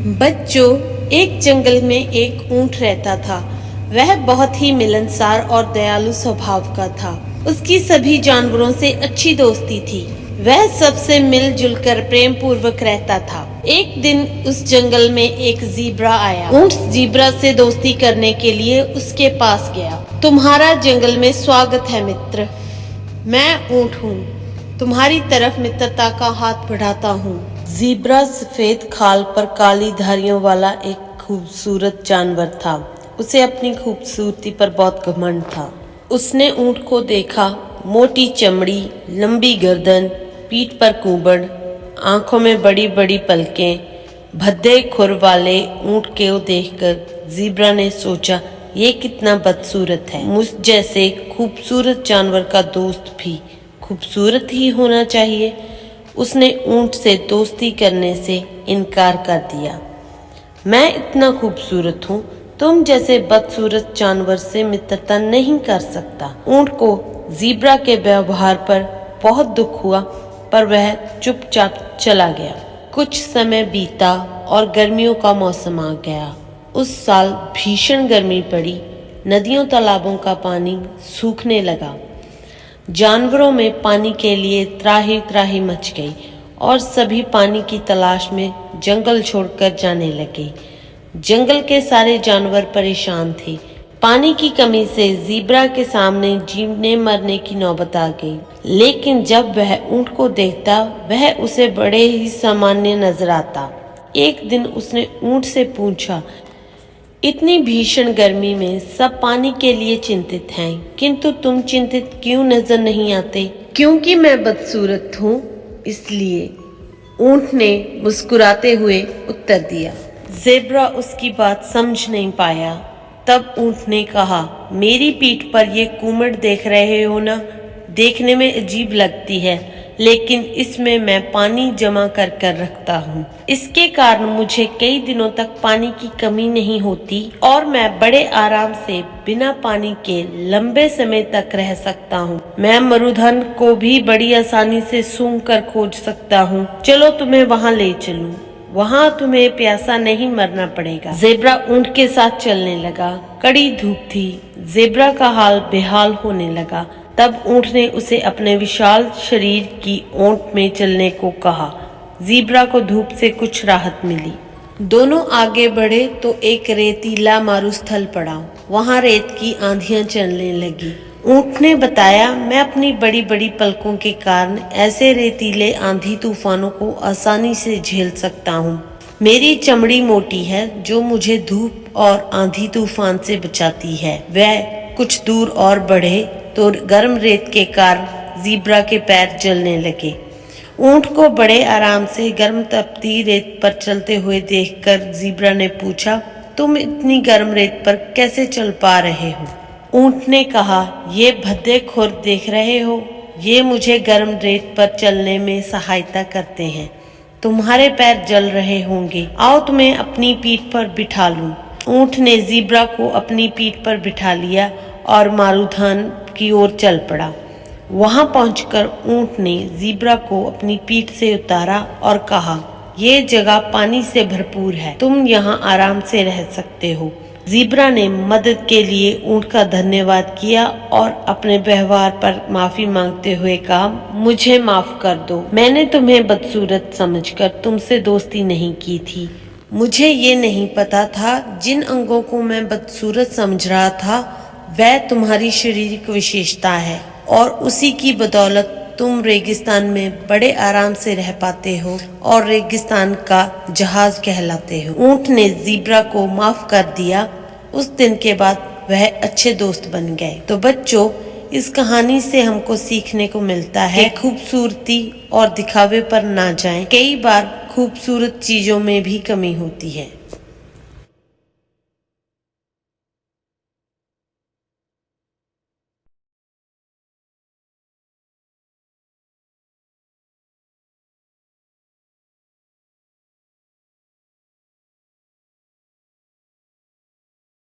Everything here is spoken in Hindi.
बच्चों, एक जंगल में एक ऊंट रहता था। वह बहुत ही मिलनसार और दयालु स्वभाव का था। उसकी सभी जानवरों से अच्छी दोस्ती थी। वह सबसे मिलजुल कर प्रेम पूर्वक रहता था। एक दिन उस जंगल में एक ज़ीब्रा आया। ऊंट ज़ीब्रा से दोस्ती करने के लिए उसके पास गया। तुम्हारा जंगल में स्वागत है मित्र। मैं ऊंट हूँ, तुम्हारी तरफ मित्रता का हाथ बढ़ाता हूँ। ज़ीब्रा सफेद खाल पर काली धारियों वाला एक खूबसूरत जानवर था। उसे अपनी खूबसूरती पर बहुत घमंड था। उसने ऊंट को देखा। मोटी चमड़ी, लंबी गर्दन, पीठ पर कुबड़, आंखों में बड़ी बड़ी पलकें, भद्दे खुर वाले ऊंट को देखकर ज़ीब्रा ने सोचा, ये कितना बदसूरत है। मुझ जैसे खूबसूरत जानवर का दोस्त भी खूबसूरत ही होना चाहिए। उसने ऊंट से दोस्ती करने से इनकार कर दिया। मैं इतना खूबसूरत हूँ, तुम जैसे बदसूरत जानवर से मित्रता नहीं कर सकता। ऊंट को ज़ीब्रा के व्यवहार पर बहुत दुख हुआ, पर वह चुपचाप चला गया। कुछ समय बीता और गर्मियों का मौसम आ गया। उस साल भीषण गर्मी पड़ी। नदियों तालाबों का पानी सूखने लगा। जानवरों में पानी के लिए त्राही त्राही मच गई और सभी पानी की तलाश में जंगल छोड़कर जाने लगे। जंगल के सारे जानवर परेशान थे। पानी की कमी से ज़ीब्रा के सामने जीने मरने की नौबत आ गई। लेकिन जब वह ऊंट को देखता, वह उसे बड़े ही सामान्य नजर आता। एक दिन उसने ऊंट से पूछा, इतनी भीषण गर्मी में सब पानी के लिए चिंतित हैं, किंतु तुम चिंतित क्यों नजर नहीं आते? क्योंकि मैं बदसूरत हूँ, इसलिए, ऊंट ने मुस्कुराते हुए उत्तर दिया। ज़ेब्रा उसकी बात समझ नहीं पाया। तब ऊंट ने कहा, मेरी पीठ पर ये कुमड़ देख रहे हो ना? देखने में अजीब लगती है, लेकिन इसमें मैं पानी जमा कर कर रखता हूँ। इसके कारण मुझे कई दिनों तक पानी की कमी नहीं होती और मैं बड़े आराम से बिना पानी के लंबे समय तक रह सकता हूँ। मैं मरुधन को भी बड़ी आसानी से सूंघ कर खोज सकता हूँ। चलो तुम्हें वहाँ ले चलूँ, वहाँ तुम्हें प्यासा नहीं मरना पड़ेगा। ज़ेब्रा ऊंट के साथ चलने लगा। कड़ी धूप थी। ज़ेब्रा का हाल बेहाल होने लगा। तब ऊंट ने उसे अपने विशाल शरीर की ओंट में चलने को कहा। ज़ीब्रा को धूप से कुछ राहत मिली। दोनों आगे बढ़े तो एक रेतीला मारुस्थल पड़ा। वहां रेत की आंधियां चलने लगी। ऊंट ने बताया, मैं अपनी बड़ी बड़ी पलकों के कारण ऐसे रेतीले आंधी तूफानों को आसानी से झेल सकता हूँ। मेरी चमड़ी मोटी है, जो मुझे धूप और आंधी तूफान से बचाती है। वह कुछ दूर और बढ़े तो गर्म रेत के कारण ज़ीब्रा के पैर जलने लगे। ऊंट को बड़े आराम से गर्म तपती रेत पर चलते हुए देखकर ज़ीब्रा ने पूछा, तुम इतनी गर्म रेत पर कैसे चल पा रहे हो? ऊंट ने कहा, ये भद्दे खुर देख रहे हो? ये मुझे गर्म रेत पर चलने में सहायता करते हैं। तुम्हारे पैर जल रहे होंगे, आओ तुम्हें अपनी पीठ पर बिठा लूं। ऊंट ने ज़ीब्रा को अपनी पीठ पर बिठा लिया और मारुथान की ओर चल पड़ा। वहां पहुंचकर ऊंट ने ज़ीब्रा को अपनी पीठ से उतारा और कहा, ये जगह पानी से भरपूर है, तुम यहाँ आराम से रह सकते हो। ज़ीब्रा ने मदद के लिए ऊंट का धन्यवाद किया और अपने व्यवहार पर माफी मांगते हुए कहा, मुझे माफ कर दो, मैंने तुम्हें बदसूरत समझकर तुमसे दोस्ती नहीं की थी। मुझे ये नहीं पता था, जिन अंगों को मैं बदसूरत समझ रहा था वह तुम्हारी शारीरिक विशेषता है और उसी की बदौलत तुम रेगिस्तान में बड़े आराम से रह पाते हो और रेगिस्तान का जहाज कहलाते हो। ऊंट ने ज़ीब्रा को माफ कर दिया। उस दिन के बाद वह अच्छे दोस्त बन गए। तो बच्चों, इस कहानी से हमको सीखने को मिलता है, खूबसूरती और दिखावे पर ना जाएं। कई बार खूबसूरत चीजों में भी कमी होती है।